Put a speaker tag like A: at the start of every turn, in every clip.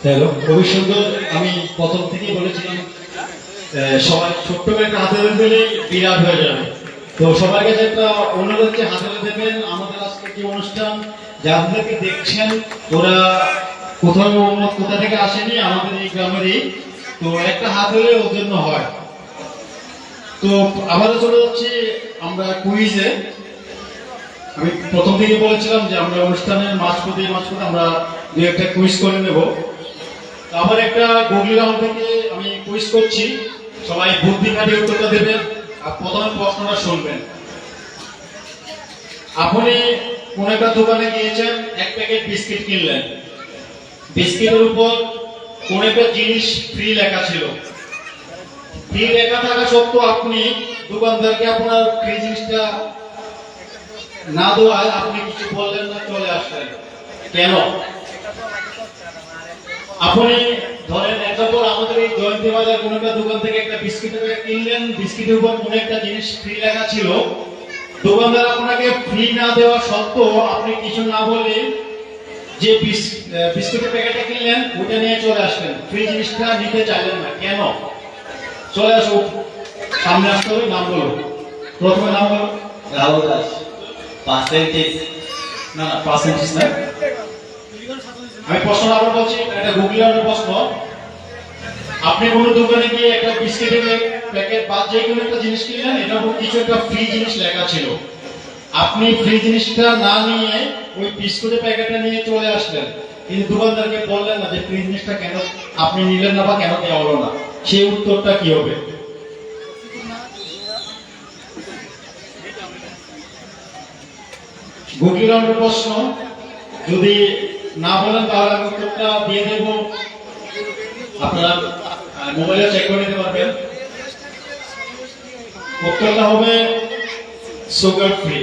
A: Hello, খুবই সুন্দর। আমি প্রথম থেকেই বলেছিলাম সবাই ছোট্ট করে একটা হাতে দিলে বিরাট হয়ে যাবে। তো সবার কাছে একটা অনুরোধ, যে হাতে দেবেন। আমাদের আজকে যে অনুষ্ঠান, যাদেরকে দেখছেন ওরা কোথাও কোথা থেকে আসেনি, আমাদের এই গ্রামেরই। তো একটা হাত হলে ওর জন্য হয়। তো আবারও চলে যাচ্ছি আমরা কুইজে। আমি প্রথম থেকে বলেছিলাম যে আমরা অনুষ্ঠানের মাঝপথে আমরা দু একটা কুইজ করে নেব। আবার একটা গুগলি রাউন্ড থেকে আমি কুইজ করছি, সবাই বুদ্ধি খাটিয়ে উত্তরটা দেবেন। আর প্রথমে প্রশ্নটা শুনবেন। আপনি কোন একটা দোকানে গিয়েছেন, এক প্যাকেট বিস্কিট কিনলেন। বিস্কিটের উপর কোন একটা জিনিস ফ্রি লেখা ছিল। ফ্রি লেখা থাকা সত্ত্বেও আপনি দোকানদারকে আপনার ফ্রি জিনিসটা না দেওয়ায় আপনি কিছু বললেন না, চলে আসলেন কেন? আপনি ধরেন এক্সাম্পল, আমাদের এই জয়ন্তী বাজার কোন একটা দোকান থেকে একটা বিস্কিটের প্যাকেট কিনলেন। বিস্কিটের উপর কোন একটা জিনিস ফ্রি লেখা ছিল। দোকানদার আপনাকে ফ্রি না দেওয়া সত্ত্বেও আপনি কিছু না বলে যে বিস্কুটের প্যাকেটটা কিনলেন ওটা নিয়ে চলে আসলেন, ফ্রি জিনিসটা নিতে চাইলেন না কেন? চলে আসো, সামনে আসতে হবে। নাম বলো, প্রথমে নাম বলো।
B: রাহুল দাস। পার্সেন্টেজ
A: না, পার্সেন্টেজ না। আমি প্রশ্ন আবার বলছি, এটা গুগলের প্রশ্ন। আপনি কোনো দোকানে গিয়ে একটা বিস্কিটের প্যাকেট বা যে কোনো একটা জিনিস কিনলেন, এটার উপর কিছু একটা ফ্রি জিনিস লেখা ছিল। আপনি ফ্রি জিনিসটা না নিয়ে ওই বিস্কুটের প্যাকেটটা নিয়ে চলে আসলেন, কিন্তু দোকানদারকে বললেন না যে ফ্রি জিনিসটা কেন আপনি নিলেন না বা কেন দেওয়া হলো না। সেই উত্তরটা কি হবে? গুগলি রাউন্ডের প্রশ্ন। যদি না বলেন তাহলে আমি উত্তরটা দিয়ে দেব। আপনারা মোবাইলে চেক করে নিতে পারবেন। উত্তরটা হবে সুগার ফ্রি।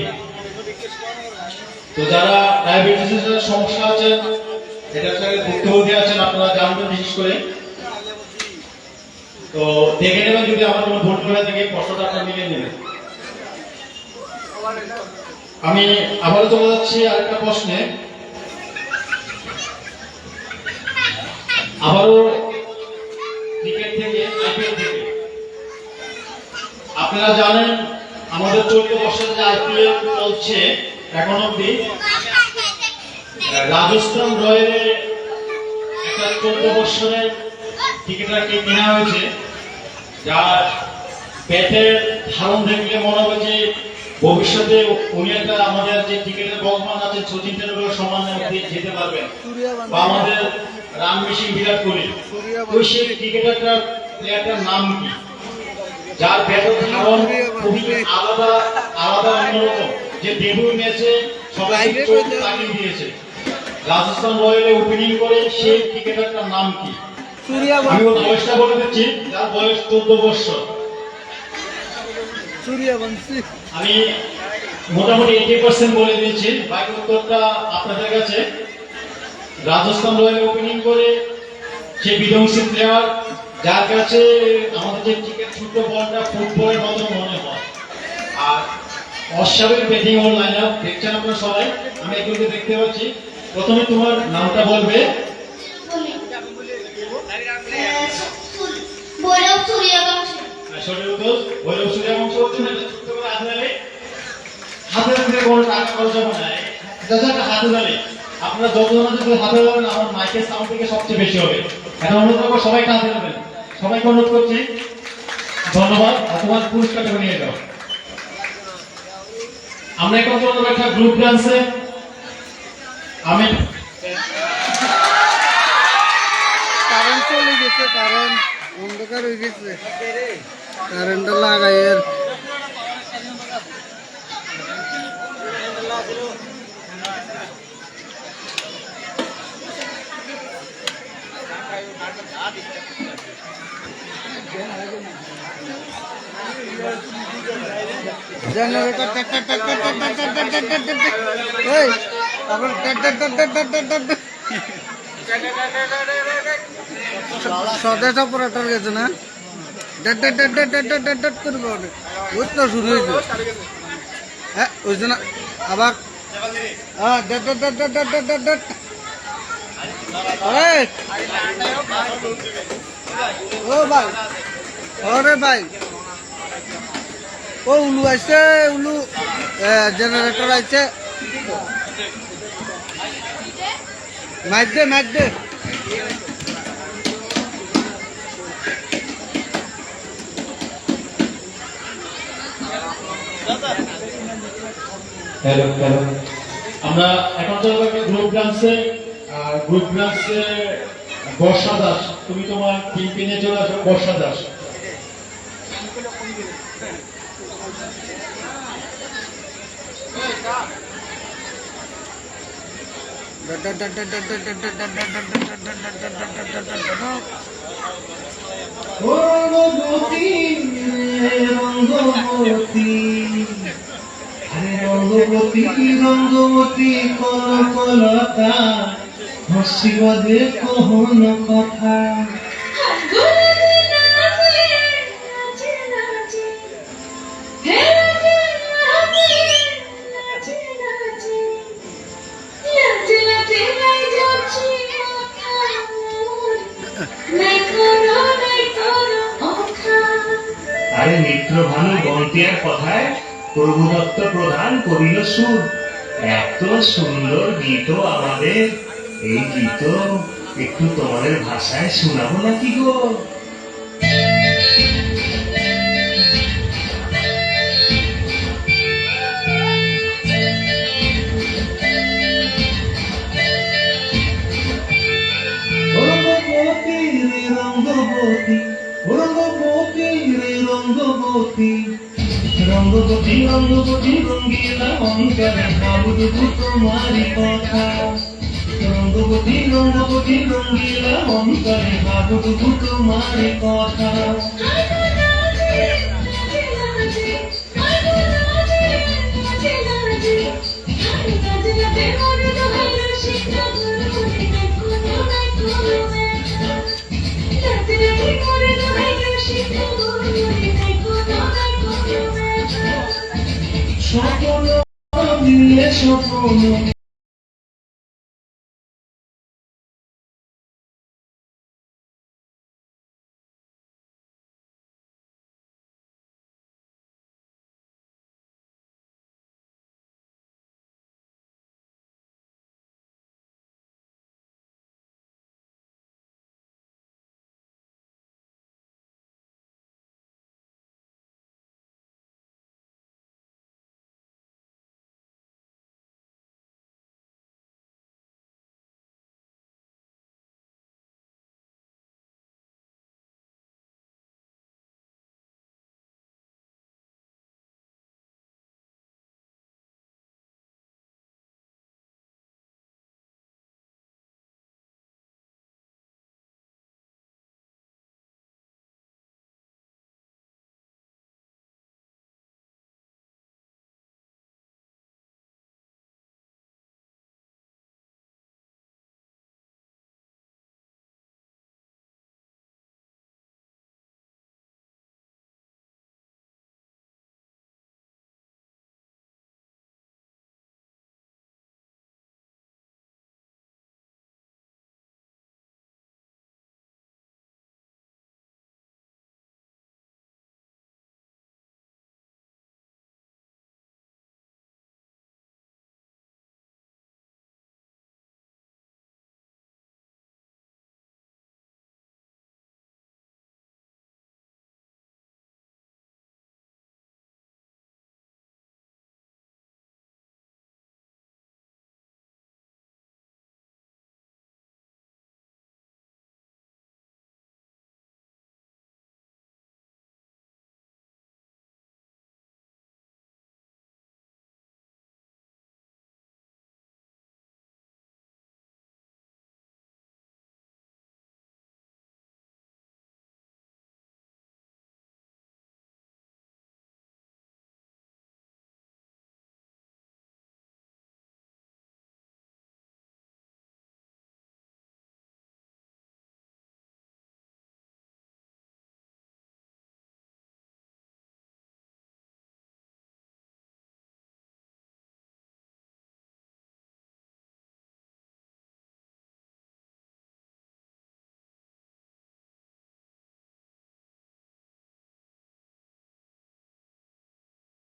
A: তো যারা ডায়াবেটিসের সমস্যা আছে, এটার সঙ্গে ভুক্তভোগী আছেন, আপনারা জানবেন বিশেষ করে। তো দেখে নেবেন, যদি আমার কোনো ভুল করে থাকে প্রশ্নটা আপনারা মিলিয়ে নেবেন। আমি আবারও চলে যাচ্ছি আরেকটা প্রশ্নে। আবারও ক্রিকেট থেকে, আইপিএল থেকে। আপনারা জানেন আমাদের 14 বছরের যে আইপিএল চলছে এখন অব্দি, রাজস্থান রয়্যালের একটা 14 বছরের ক্রিকেটারকে কেনা হয়েছে, যার ব্যাটের ধারণ দেখলে মনে হবে যে ভবিষ্যতে উনি একটা আমাদের যে ক্রিকেটের বলমান আছে সচিন টেন্ডুলকার সমান যেতে পারবেন, বা আমাদের রান মেশিন বিরাট কোহলি। ওই সেই ক্রিকেটারটার প্লেয়ারটার নাম কি, যার ব্যাটের ধারণ খুবই আলাদা আলাদা অন্যরকম, যে ডেবিউ ম্যাচে সবাই তাকিয়ে দিয়েছে, রাজস্থান রয়্যালে ওপেনিং করে সেই ক্রিকেটারটার নাম কি? আমি ওর বয়সটা বলে দিচ্ছি, যার বয়স 14 বছর। আমি মোটামুটি 80% বলে দিয়েছি, বাকি উত্তরটা আপনাদের কাছে। রাজস্থান রয়্যাল ওপেনিং করে সে বিধ্বংসী প্লেয়ার, যার কাছে আমাদের যে ক্রিকেট ছোট্ট বলটা ফুটবলের মতো মনে হয়। আর অস্বাভাবিক ব্যাটিং ওর লাইন আপ দেখছেন আপনারা সবাই, আমি এগুলোকে দেখতে পাচ্ছি। প্রথমে তোমার নামটা বলবে। ভৈরব সূর্যবংশ হচ্ছে না, ছোট্ট করে হাতে কোনো টাকা খরচ হবে না, হাতে দাঁড়ে। আপনারা যতজন হাতে দাঁড়াবেন, আমার মাইকের সাউন্ড থেকে সবচেয়ে বেশি হবে। এটা অনুরোধ করবো, সবাইকে হাতে দেবেন। সবাইকে অনুরোধ করছি। ধন্যবাদ। তোমার পুরস্কারটা নিয়ে যাও। আমরা এখন চলতে একটা গ্রুপ ডান্সে। আমি
C: কারেন্ট চলে গেছে, কারেন্ট অন্ধকার হয়ে গেছে, কারেন্টটা লাগাই এর জেনারেটর স্বদেশ অপারেটর গেছে না, করবো বুঝতে শুরু হয়েছে। হ্যাঁ ওই জন্য আবার এই, ও ভাই, ওরে ভাই, ও উলু আইছে, উলু জেনারেটর আইছে, মাইক দে, মাইক দে।
A: হ্যালো হ্যালো আমরা এখন চলে যাবো গ্রুপ ডান্সে। আর গ্রুপ ডান্সে বর্ষা দাস, তুমি তোমার টিমকে নিয়ে চলে আসো। বর্ষা দাস, ও রঙ্গবতী রঙ্গবতী, আরে রঙ্গবতী রঙ্গবতী কলকলতা, হসিবাদে কহন কথা।
D: আরে মিত্র ভানু বন্টিয়ার কথায় প্রভুদত্ত প্রধান করিল সুর। এত সুন্দর গীত আমাদের, এই গীত একটু তোমাদের ভাষায় শোনাবো নাকি গো?
A: রঙ্গবতী রে রঙ্গবতী, রঙ্গবতী রে রঙ্গবতী, রঙ্গবতী রঙ্গবতী রঙ্গিলা অন্তরে ভাবুবু তোমারি কথা। রঙ্গবতী রঙ্গবতী রঙ্গিলা অন্তরে ভাবুবু তোমারি কথা। স্বপ্ন দিলে স্বপ্ন